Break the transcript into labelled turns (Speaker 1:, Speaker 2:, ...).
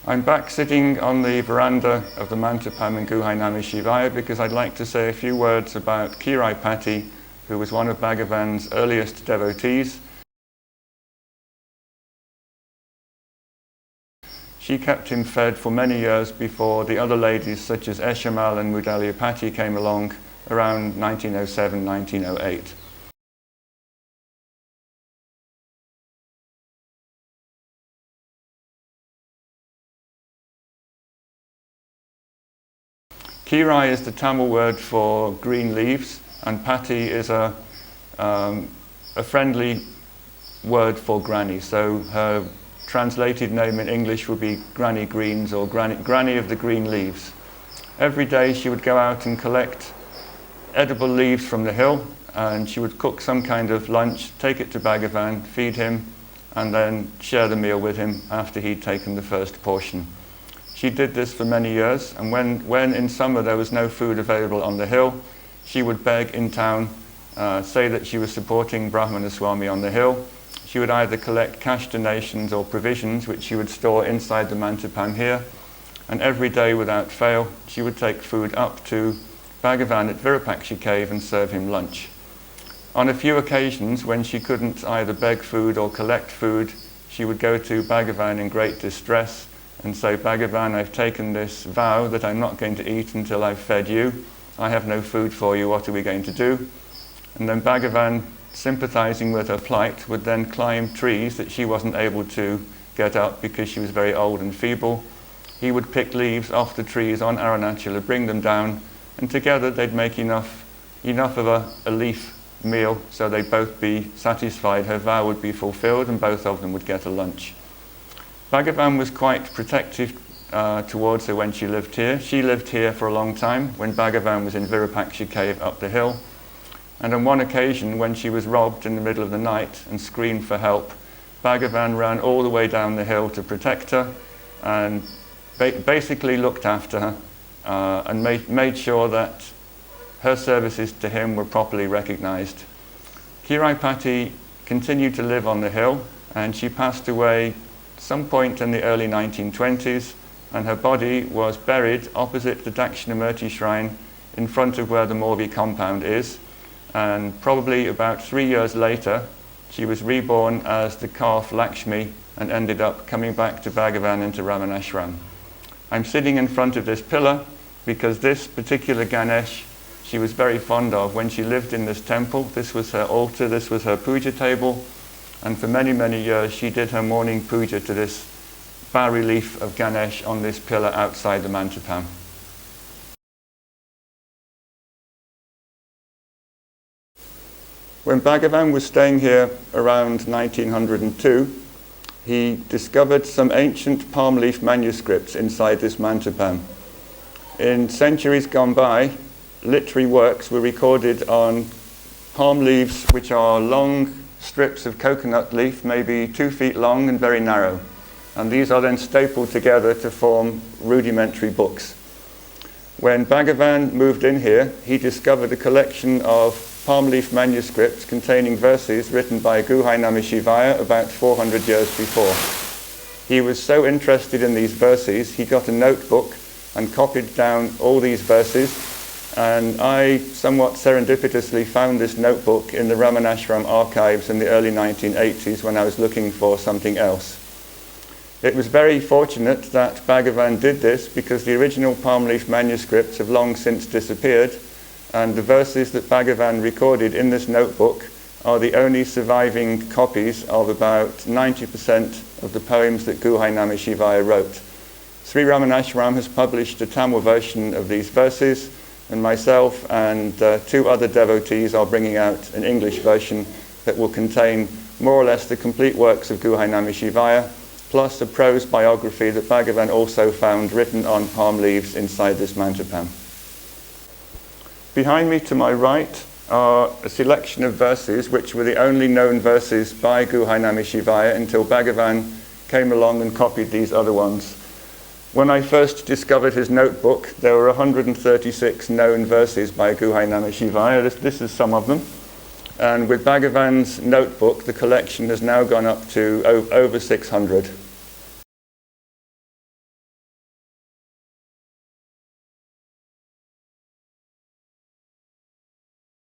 Speaker 1: I'm back sitting on the veranda of the Mantapam in Guhai Namasivaya because I'd like to say a few words about Keerai Patti, who was one of Bhagavan's earliest devotees. She kept him fed for many years before the other ladies such as Eshamal and Mudalia Patti came along around 1907-1908. Keerai is the Tamil word for green leaves, and Patti is a friendly word for granny. So her translated name in English would be Granny Greens, or Granny of the Green Leaves. Every day she would go out and collect edible leaves from the hill, and she would cook some kind of lunch, take it to Bhagavan, feed him, and then share the meal with him after he'd taken the first portion. She did this for many years, and when in summer there was no food available on the hill, she would beg in town, say that she was supporting Brahmana Swami on the hill. She would either collect cash donations or provisions, which she would store inside the Mantapam here, and every day without fail, she would take food up to Bhagavan at Virupaksha cave and serve him lunch. On a few occasions, when she couldn't either beg food or collect food, she would go to Bhagavan in great distress and say, Bhagavan, I've taken this vow that I'm not going to eat until I've fed you. I have no food for you, what are we going to do? And then Bhagavan, sympathizing with her plight, would then climb trees that she wasn't able to get up because she was very old and feeble. He would pick leaves off the trees on Arunachala, bring them down, and together they'd make enough of a leaf meal so they'd both be satisfied, her vow would be fulfilled, and both of them would get a lunch. Bhagavan was quite protective towards her when she lived here. She lived here for a long time when Bhagavan was in Virupaksha cave up the hill. And on one occasion, when she was robbed in the middle of the night and screamed for help, Bhagavan ran all the way down the hill to protect her and basically looked after her and made sure that her services to him were properly recognized. Keerai Patti continued to live on the hill, and she passed away some point in the early 1920s, and her body was buried opposite the Dakshinamurti shrine in front of where the Morvi compound is, and probably about 3 years later she was reborn as the calf Lakshmi and ended up coming back to Bhagavan into Ramanashram. I'm sitting in front of this pillar because this particular Ganesh she was very fond of. When she lived in this temple, this was her altar, this was her puja table, and for many, many years she did her morning puja to this bas-relief of Ganesh on this pillar outside the Mantapam. When Bhagavan was staying here around 1902, he discovered some ancient palm leaf manuscripts inside this Mantapam. In centuries gone by, literary works were recorded on palm leaves, which are long strips of coconut leaf, maybe 2 feet long and very narrow. And these are then stapled together to form rudimentary books. When Bhagavan moved in here, he discovered a collection of palm leaf manuscripts containing verses written by Guhai Namasivaya about 400 years before. He was so interested in these verses, he got a notebook and copied down all these verses. And I somewhat serendipitously found this notebook in the Ramanashram archives in the early 1980s when I was looking for something else. It was very fortunate that Bhagavan did this because the original palm leaf manuscripts have long since disappeared, and the verses that Bhagavan recorded in this notebook are the only surviving copies of about 90% of the poems that Guhai Namasivaya wrote. Sri Ramanashram has published a Tamil version of these verses, and myself and 2 other devotees are bringing out an English version that will contain more or less the complete works of Guhai Namasivaya, plus a prose biography that Bhagavan also found written on palm leaves inside this Mantapam. Behind me to my right are a selection of verses which were the only known verses by Guhai Namasivaya until Bhagavan came along and copied these other ones. When I first discovered his notebook, there were 136 known verses by Guhai Namasivaya. This is some of them. And with Bhagavan's notebook, the collection has now gone up to over 600.